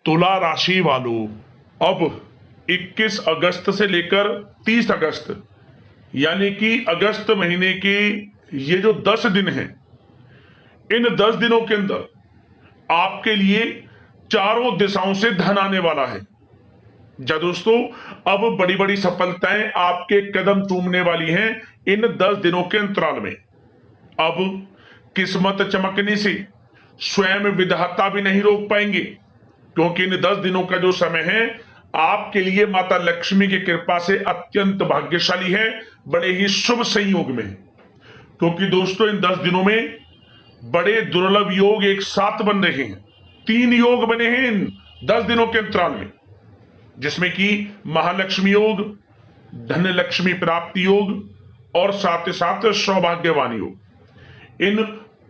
तुला राशि वालों, अब 21 अगस्त से लेकर 30 अगस्त यानी कि अगस्त महीने के ये जो 10 दिन हैं, इन 10 दिनों के अंदर आपके लिए चारों दिशाओं से धन आने वाला है। जा दोस्तों, अब बड़ी बड़ी सफलताएं आपके कदम चूमने वाली हैं इन 10 दिनों के अंतराल में। अब किस्मत चमकने से स्वयं विधाता भी नहीं रोक पाएंगे, क्योंकि इन 10 दिनों का जो समय है आपके लिए माता लक्ष्मी की कृपा से अत्यंत भाग्यशाली है, बड़े ही शुभ संयोग में है। क्योंकि दोस्तों इन 10 दिनों में बड़े दुर्लभ योग एक साथ बन रहे हैं। 3 योग बने हैं इन 10 दिनों के अंतराल में, जिसमें कि महालक्ष्मी योग, धन लक्ष्मी प्राप्ति योग और साथ ही साथ सौभाग्यवान योग। इन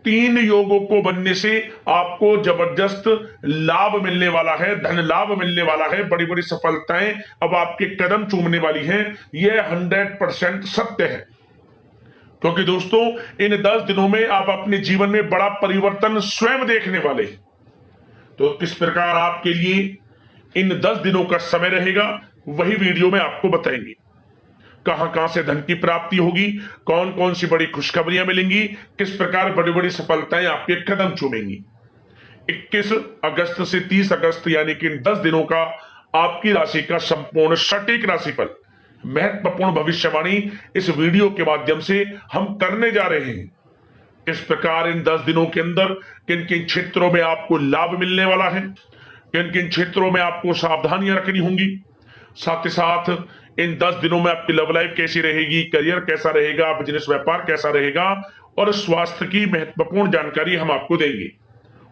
3 योगों को बनने से आपको जबरदस्त लाभ मिलने वाला है, धन लाभ मिलने वाला है, बड़ी बड़ी सफलताएं अब आपके कदम चूमने वाली हैं। यह 100% सत्य है। क्योंकि दोस्तों इन 10 दिनों में आप अपने जीवन में बड़ा परिवर्तन स्वयं देखने वाले हैं। तो किस प्रकार आपके लिए इन 10 दिनों का समय रहेगा, वही वीडियो में आपको बताएंगे। कहां कहां से धन की प्राप्ति होगी, कौन कौन सी बड़ी खुशखबरियां मिलेंगी, किस प्रकार बड़ी बड़ी सफलताएं आपके कदम चूमेंगी। 21 अगस्त से 30 अगस्त यानी कि इन 10 दिनों का आपकी राशि का संपूर्ण सटीक राशिफल, महत्वपूर्ण भविष्यवाणी इस वीडियो के माध्यम से हम करने जा रहे हैं। इस प्रकार इन 10 दिनों के अंदर किन किन क्षेत्रों में आपको लाभ मिलने वाला है, किन किन क्षेत्रों में आपको सावधानियां रखनी होंगी, साथ ही साथ इन 10 दिनों में आपकी लव लाइफ कैसी रहेगी, करियर कैसा रहेगा, बिजनेस व्यापार कैसा रहेगा और स्वास्थ्य की महत्वपूर्ण जानकारी हम आपको देंगे।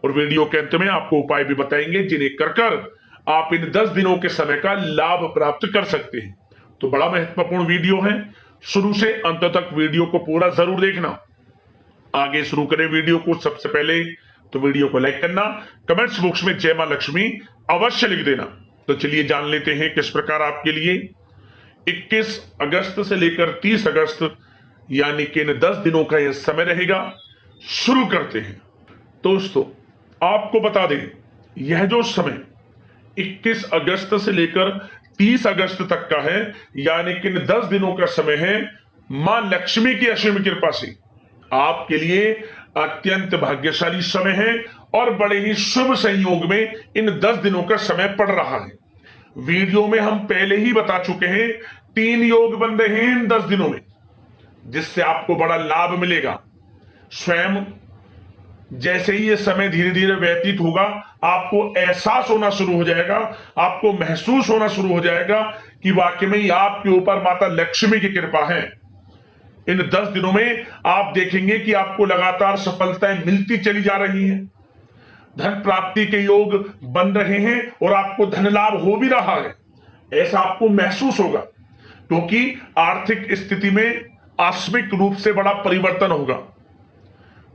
और वीडियो के अंत में आपको उपाय भी बताएंगे जिन्हें कर आप इन 10 दिनों के समय का लाभ प्राप्त कर सकते हैं। तो बड़ा महत्वपूर्ण वीडियो है, शुरू से अंत तक वीडियो को पूरा जरूर देखना। आगे शुरू करें वीडियो को, सबसे पहले तो वीडियो को लाइक करना, कमेंट्स बॉक्स में जय मां लक्ष्मी अवश्य लिख देना। तो चलिए जान लेते हैं किस प्रकार आपके लिए 21 अगस्त से लेकर 30 अगस्त यानी कि इन 10 दिनों का यह समय रहेगा। शुरू करते हैं। दोस्तों आपको बता दें, यह जो समय 21 अगस्त से लेकर 30 अगस्त तक का है, यानी कि इन 10 दिनों का समय है, मां लक्ष्मी की असीम कृपा से आपके लिए अत्यंत भाग्यशाली समय है और बड़े ही शुभ संयोग में इन 10 दिनों का समय पड़ रहा है। वीडियो में हम पहले ही बता चुके हैं 3 योग बन रहे हैं इन 10 दिनों में, जिससे आपको बड़ा लाभ मिलेगा। स्वयं जैसे ही ये समय धीरे धीरे व्यतीत होगा, आपको एहसास होना शुरू हो जाएगा, आपको महसूस होना शुरू हो जाएगा कि वाकई में ही आपके ऊपर माता लक्ष्मी की कृपा है। इन 10 दिनों में आप देखेंगे कि आपको लगातार सफलताएं मिलती चली जा रही हैं, धन प्राप्ति के योग बन रहे हैं और आपको धन लाभ हो भी रहा है। ऐसा आपको महसूस होगा, क्योंकि आर्थिक स्थिति में आकस्मिक रूप से बड़ा परिवर्तन होगा।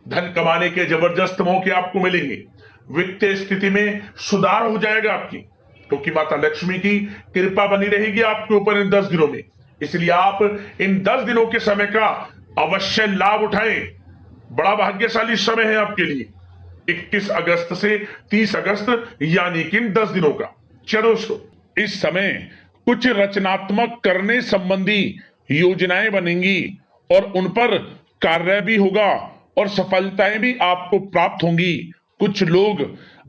धन कमाने के जबरदस्त मौके आपको मिलेंगे, वित्तीय स्थिति में सुधार हो जाएगा आपकी, क्योंकि माता लक्ष्मी की कृपा बनी रहेगी आपके ऊपर इन 10 दिनों में। इसलिए आप इन 10 दिनों के समय का अवश्य लाभ उठाएं। बड़ा भाग्यशाली समय है आपके लिए 21 अगस्त से 30 अगस्त यानी कि इन 10 दिनों का। चलो दोस्तों, इस समय कुछ रचनात्मक करने संबंधी योजनाएं बनेंगी और उन पर कार्य भी होगा और सफलताएं भी आपको प्राप्त होंगी। कुछ लोग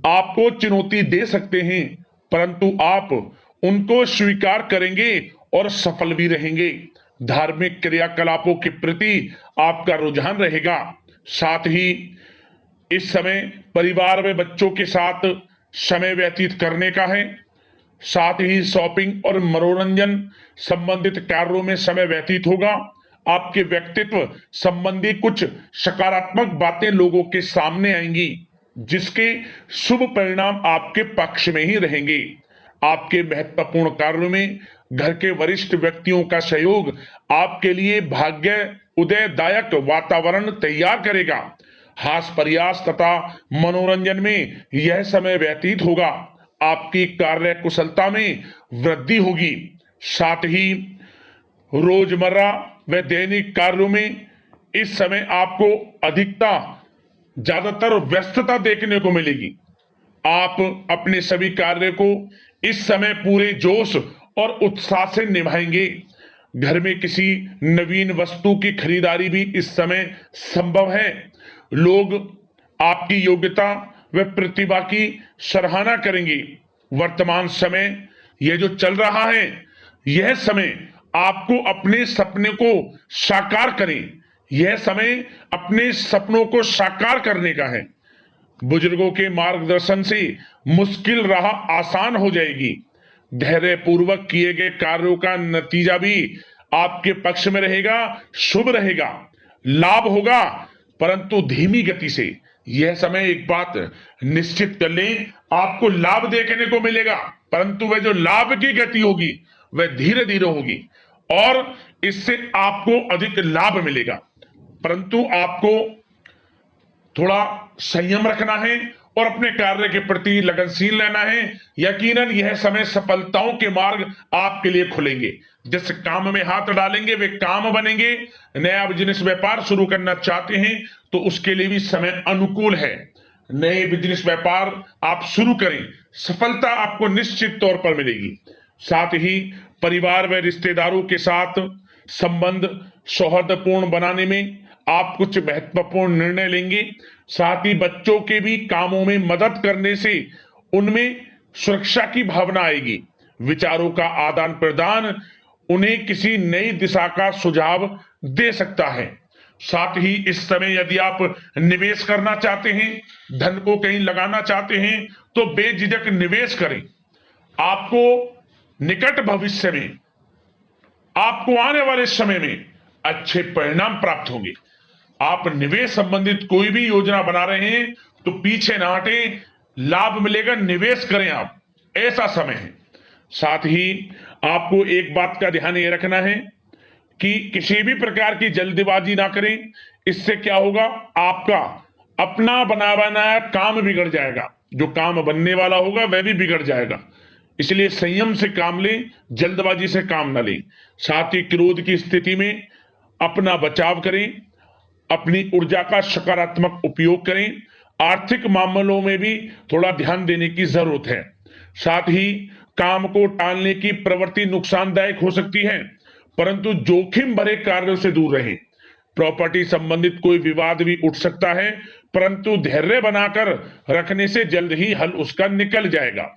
आपको चुनौती दे सकते हैं, परंतु आप उनको स्वीकार करेंगे और सफल भी रहेंगे। धार्मिक क्रियाकलापों के प्रति आपका रुझान रहेगा। साथ ही इस समय परिवार में बच्चों के साथ समय व्यतीत करने का है। साथ ही शॉपिंग और मनोरंजन संबंधित कार्यों में समय व्यतीत होगा। आपके व्यक्तित्व संबंधी कुछ सकारात्मक बातें लोगों के सामने आएंगी, जिसके शुभ परिणाम आपके पक्ष में ही रहेंगे। आपके महत्वपूर्ण कार्यों में घर के वरिष्ठ व्यक्तियों का सहयोग आपके लिए भाग्य उदयदायक वातावरण तैयार करेगा। हास प्रयास तथा मनोरंजन में यह समय व्यतीत होगा। आपकी कार्य कुशलता में वृद्धि होगी। साथ ही रोजमर्रा व दैनिक कार्यों में इस समय आपको ज्यादातर व्यस्तता देखने को मिलेगी। आप अपने सभी कार्य को इस समय पूरे जोश और उत्साह से निभाएंगे। घर में किसी नवीन वस्तु की खरीदारी भी इस समय संभव है। लोग आपकी योग्यता व प्रतिभा की सराहना करेंगे। वर्तमान समय यह जो चल रहा है, यह समय आपको अपने सपने को साकार करें, यह समय अपने सपनों को साकार करने का है। बुजुर्गों के मार्गदर्शन से मुश्किल राह आसान हो जाएगी। धैर्य पूर्वक किए गए कार्यों का नतीजा भी आपके पक्ष में रहेगा, शुभ रहेगा, लाभ होगा, परंतु धीमी गति से। यह समय एक बात निश्चित कर लें, आपको लाभ देखने को मिलेगा, परंतु वह जो लाभ की गति होगी वह धीरे धीरे होगी और इससे आपको अधिक लाभ मिलेगा। परंतु आपको थोड़ा संयम रखना है और अपने कार्य के प्रति लगनशील रहना है। यकीनन यह समय सफलताओं के मार्ग आपके लिए खुलेंगे। जिस काम में हाथ डालेंगे वे काम बनेंगे। नया बिजनेस व्यापार शुरू करना चाहते हैं तो उसके लिए भी समय अनुकूल है। नए बिजनेस व्यापार आप शुरू करें, सफलता आपको निश्चित तौर पर मिलेगी। साथ ही परिवार व रिश्तेदारों के साथ संबंध सौहार्दपूर्ण बनाने में आप कुछ महत्वपूर्ण निर्णय लेंगे। साथ ही बच्चों के भी कामों में मदद करने से उनमें सुरक्षा की भावना आएगी। विचारों का आदान प्रदान उन्हें किसी नई दिशा का सुझाव दे सकता है। साथ ही इस समय यदि आप निवेश करना चाहते हैं, धन को कहीं लगाना चाहते हैं तो बेझिझक निवेश करें। आपको निकट भविष्य में, आपको आने वाले समय में अच्छे परिणाम प्राप्त होंगे। आप निवेश संबंधित कोई भी योजना बना रहे हैं तो पीछे ना हटें, लाभ मिलेगा, निवेश करें आप, ऐसा समय है। साथ ही आपको एक बात का ध्यान ये रखना है कि किसी भी प्रकार की जल्दबाजी ना करें। इससे क्या होगा, आपका अपना बना बनाया काम बिगड़ जाएगा, जो काम बनने वाला होगा वह भी बिगड़ जाएगा। इसलिए संयम से काम लें, जल्दबाजी से काम ना लें। साथ ही क्रोध की स्थिति में अपना बचाव करें, अपनी ऊर्जा का सकारात्मक उपयोग करें। आर्थिक मामलों में भी थोड़ा ध्यान देने की जरूरत है। साथ ही काम को टालने की प्रवृत्ति नुकसानदायक हो सकती है, परंतु जोखिम भरे कार्यों से दूर रहें। प्रॉपर्टी संबंधित कोई विवाद भी उठ सकता है, परंतु धैर्य बनाकर रखने से जल्द ही हल उसका निकल जाएगा।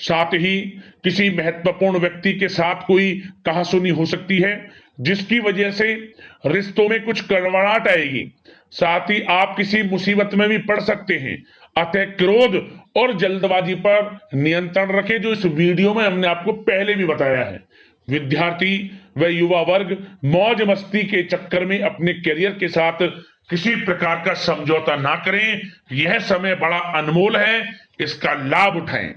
साथ ही किसी महत्वपूर्ण व्यक्ति के साथ कोई कहासुनी हो सकती है, जिसकी वजह से रिश्तों में कुछ कड़वाहट आएगी। साथ ही आप किसी मुसीबत में भी पड़ सकते हैं। अतः क्रोध और जल्दबाजी पर नियंत्रण रखें, जो इस वीडियो में हमने आपको पहले भी बताया है। विद्यार्थी व युवा वर्ग मौज मस्ती के चक्कर में अपने करियर के साथ किसी प्रकार का समझौता ना करें। यह समय बड़ा अनमोल है, इसका लाभ उठाएं।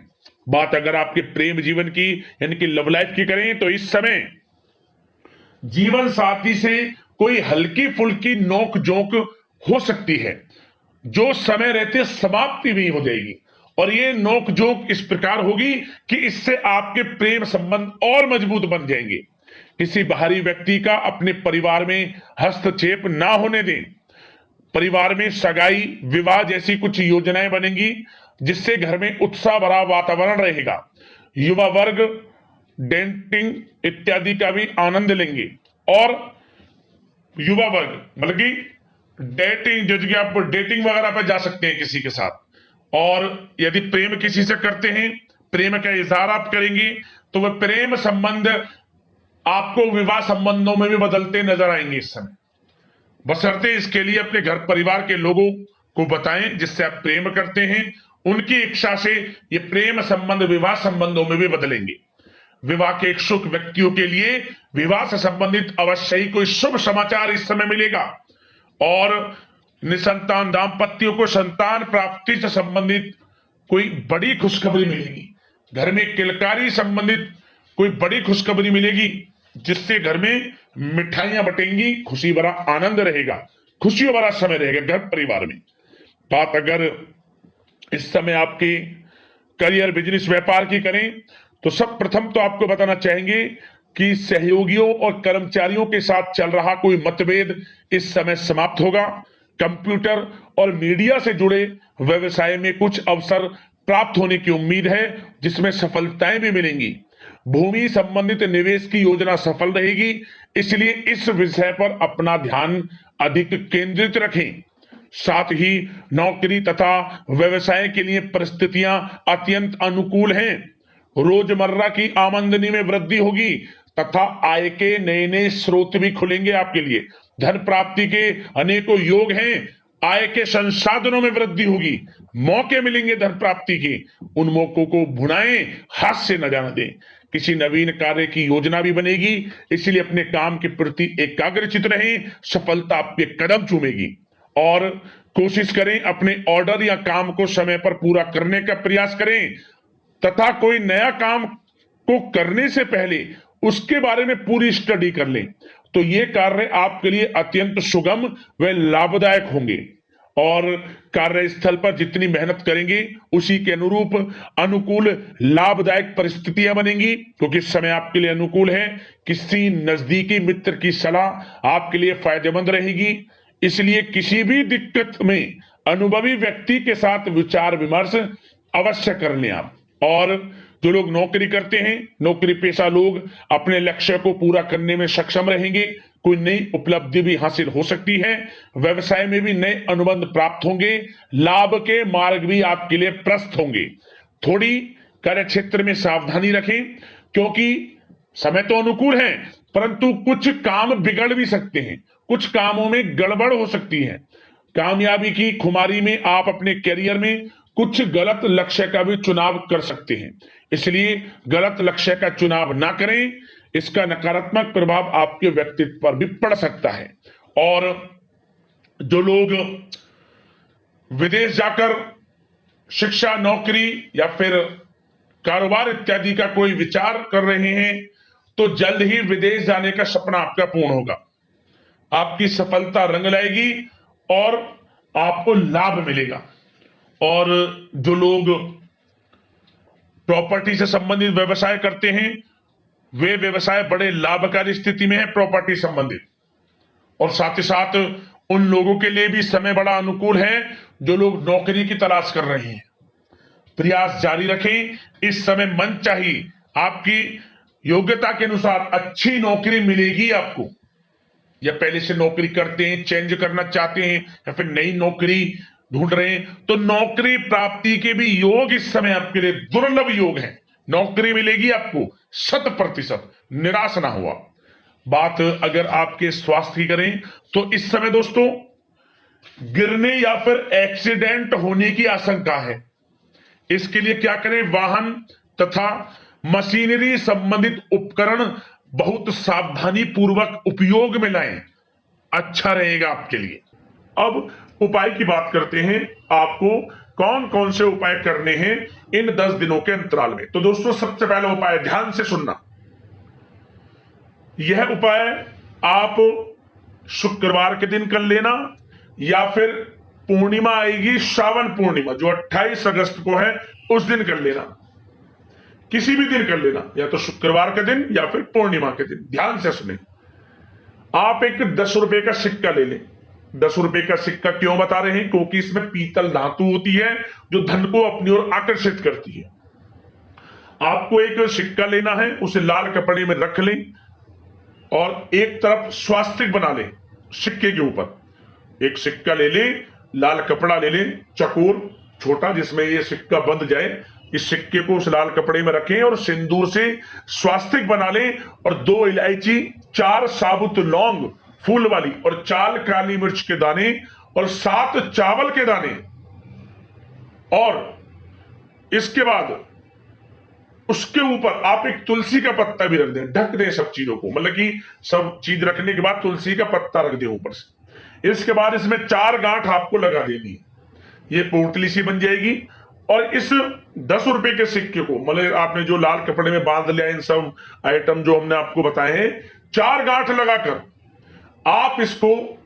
बात अगर आपके प्रेम जीवन की यानी कि लव लाइफ की करें तो इस समय जीवन साथी से कोई हल्की फुल्की नोक जोक हो सकती है, जो समय रहते समाप्ति भी हो जाएगी। और ये नोक जोक इस प्रकार होगी कि इससे आपके प्रेम संबंध और मजबूत बन जाएंगे। किसी बाहरी व्यक्ति का अपने परिवार में हस्तक्षेप ना होने दें। परिवार में सगाई, विवाह जैसी कुछ योजनाएं बनेंगी, जिससे घर में उत्साह भरा वातावरण रहेगा। युवा वर्ग डेटिंग इत्यादि का भी आनंद लेंगे। और युवा वर्ग मतलब कि डेटिंग, जो कि आप डेटिंग वगैरह पर जा सकते हैं किसी के साथ। और यदि प्रेम किसी से करते हैं, प्रेम का इजहार आप करेंगे, तो वह प्रेम संबंध आपको विवाह संबंधों में भी बदलते नजर आएंगे इस समय। बशर्ते इसके लिए अपने घर परिवार के लोगों को बताएं जिससे आप प्रेम करते हैं। उनकी इच्छा से ये प्रेम संबंध विवाह संबंधों में भी बदलेंगे। विवाह के इच्छुक व्यक्तियों के लिए विवाह से संबंधित अवश्य ही कोई शुभ समाचार इस समय मिलेगा। और निसंतान दाम्पत्यों को संतान प्राप्ति से संबंधित कोई बड़ी खुशखबरी मिलेगी। घर में किलकारी संबंधित कोई बड़ी खुशखबरी मिलेगी, जिससे घर में मिठाइयां बटेंगी, खुशी भरा आनंद रहेगा, खुशियों भरा समय रहेगा घर परिवार में। बात अगर इस समय आपके करियर, बिजनेस, व्यापार की करें तो सब प्रथम तो आपको बताना चाहेंगे कि सहयोगियों और कर्मचारियों के साथ चल रहा कोई मतभेद इस समय समाप्त होगा। कंप्यूटर और मीडिया से जुड़े व्यवसाय में कुछ अवसर प्राप्त होने की उम्मीद है, जिसमें सफलताएं भी मिलेंगी। भूमि संबंधित निवेश की योजना सफल रहेगी, इसलिए इस विषय पर अपना ध्यान अधिक केंद्रित रखें। साथ ही नौकरी तथा व्यवसाय के लिए परिस्थितियां अत्यंत अनुकूल हैं। रोजमर्रा की आमदनी में वृद्धि होगी तथा आय के नए नए स्रोत भी खुलेंगे आपके लिए। धन प्राप्ति के अनेकों योग हैं। आय के संसाधनों में वृद्धि होगी, मौके मिलेंगे धन प्राप्ति के। उन मौकों को भुनाएं, हाथ से न जाने दें। किसी नवीन कार्य की योजना भी बनेगी, इसलिए अपने काम के प्रति एकाग्रचित रहें। सफलता आपके कदम चूमेगी। और कोशिश करें अपने ऑर्डर या काम को समय पर पूरा करने का प्रयास करें तथा कोई नया काम को करने से पहले उसके बारे में पूरी स्टडी कर लें, तो ये कार्य आपके लिए अत्यंत सुगम व लाभदायक होंगे। और कार्यस्थल पर जितनी मेहनत करेंगे उसी के अनुरूप अनुकूल लाभदायक परिस्थितियां बनेंगी, क्योंकि समय आपके लिए अनुकूल है। किसी नजदीकी मित्र की सलाह आपके लिए फायदेमंद रहेगी, इसलिए किसी भी दिक्कत में अनुभवी व्यक्ति के साथ विचार विमर्श अवश्य कर लें आप। और जो लोग नौकरी करते हैं, नौकरी पेशा लोग अपने लक्ष्य को पूरा करने में सक्षम रहेंगे। कोई नई उपलब्धि भी हासिल हो सकती है। व्यवसाय में भी नए अनुबंध प्राप्त होंगे। लाभ के मार्ग भी आपके लिए प्रशस्त होंगे। थोड़ी कार्य क्षेत्र में सावधानी रखें, क्योंकि समय तो अनुकूल है, परंतु कुछ काम बिगड़ भी सकते हैं, कुछ कामों में गड़बड़ हो सकती है। कामयाबी की खुमारी में आप अपने करियर में कुछ गलत लक्ष्य का भी चुनाव कर सकते हैं, इसलिए गलत लक्ष्य का चुनाव ना करें। इसका नकारात्मक प्रभाव आपके व्यक्तित्व पर भी पड़ सकता है। और जो लोग विदेश जाकर शिक्षा, नौकरी या फिर कारोबार इत्यादि का कोई विचार कर रहे हैं, तो जल्द ही विदेश जाने का सपना आपका पूर्ण होगा। आपकी सफलता रंग लाएगी और आपको लाभ मिलेगा। और जो लोग प्रॉपर्टी से संबंधित व्यवसाय करते हैं, वे व्यवसाय बड़े लाभकारी स्थिति में है प्रॉपर्टी संबंधित। और साथ ही साथ उन लोगों के लिए भी समय बड़ा अनुकूल है जो लोग नौकरी की तलाश कर रहे हैं। प्रयास जारी रखें। इस समय मन चाहिए आपकी योग्यता के अनुसार अच्छी नौकरी मिलेगी आपको। या पहले से नौकरी करते हैं, चेंज करना चाहते हैं, या फिर नई नौकरी ढूंढ रहे हैं, तो नौकरी प्राप्ति के भी योग इस समय आपके लिए दुर्लभ योग हैं। नौकरी मिलेगी आपको 100%, निराश ना हुआ। बात अगर आपके स्वास्थ्य की करें, तो इस समय दोस्तों गिरने या फिर एक्सीडेंट होने की आशंका है। इसके लिए क्या करें? वाहन तथा मशीनरी संबंधित उपकरण बहुत सावधानी पूर्वक उपयोग में लाएं, अच्छा रहेगा आपके लिए। अब उपाय की बात करते हैं, आपको कौन कौन से उपाय करने हैं इन 10 दिनों के अंतराल में। तो दोस्तों सबसे पहला उपाय, ध्यान से सुनना। यह उपाय आप शुक्रवार के दिन कर लेना, या फिर पूर्णिमा आएगी, श्रावण पूर्णिमा जो 28 अगस्त को है, उस दिन कर लेना। किसी भी दिन कर लेना, या तो शुक्रवार के दिन या फिर पूर्णिमा के दिन। ध्यान से सुने। आप एक 10 रुपए का सिक्का ले लें। 10 रुपए का सिक्का क्यों बता रहे हैं? क्योंकि इसमें पीतल धातु होती है जो धन को अपनी ओर आकर्षित करती है। आपको एक सिक्का लेना है, उसे लाल कपड़े में रख लें और एक तरफ स्वास्तिक बना लें सिक्के के ऊपर। एक सिक्का ले लें, लाल कपड़ा ले लें, चकोर छोटा, जिसमें यह सिक्का बंध जाए। इस सिक्के को उस लाल कपड़े में रखें और सिंदूर से स्वास्तिक बना लें, और 2 इलायची, 4 साबुत लौंग फूल वाली, और 4 काली मिर्च के दाने, और 7 चावल के दाने। और इसके बाद उसके ऊपर आप एक तुलसी का पत्ता भी रख दें, ढक दें सब चीजों को। मतलब कि सब चीज रखने के बाद तुलसी का पत्ता रख दें ऊपर से। इसके बाद इसमें 4 गांठ आपको लगा देनी है, ये पोटली सी बन जाएगी। और इस 10 रुपए के सिक्के को, मतलब आपने जो लाल कपड़े में बांध लिया, इन सब आइटम जो हमने आपको बताए हैं, 4 गांठ लगाकर आप इसको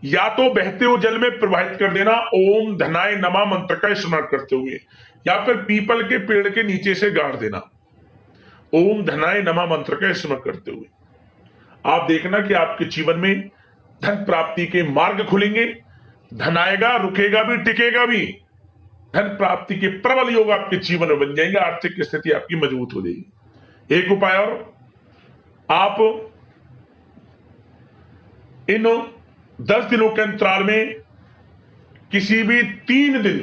या तो बहते हुए जल में प्रवाहित कर देना, ओम धनाय नमः मंत्र का स्मरण करते हुए, या फिर पीपल के पेड़ के नीचे से गाड़ देना, ओम धनाय नमः मंत्र का स्मरण करते हुए। आप देखना कि आपके जीवन में धन प्राप्ति के मार्ग खुलेंगे। धन आएगा, रुकेगा भी, टिकेगा भी। धन प्राप्ति के प्रबल योग आपके जीवन में बन जाएंगे, आर्थिक स्थिति आपकी मजबूत हो जाएगी। एक उपाय और, आप इन 10 दिनों के अंतराल में किसी भी 3 दिन,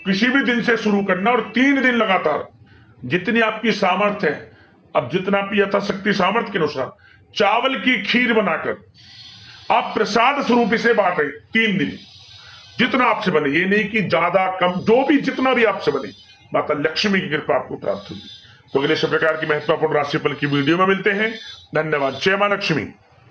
किसी भी दिन से शुरू करना और 3 दिन लगातार जितनी आपकी सामर्थ्य है, अब जितना आपकी यथाशक्ति सामर्थ्य के अनुसार चावल की खीर बनाकर आप प्रसाद स्वरूप इसे बांटें 3 दिन, जितना आपसे बने। ये नहीं कि ज्यादा कम, जो भी जितना भी आपसे बने, माता लक्ष्मी की कृपा आपको प्राप्त होगी। तो अगले इस प्रकार की महत्वपूर्ण राशिफल की वीडियो में मिलते हैं। धन्यवाद। जय मां लक्ष्मी।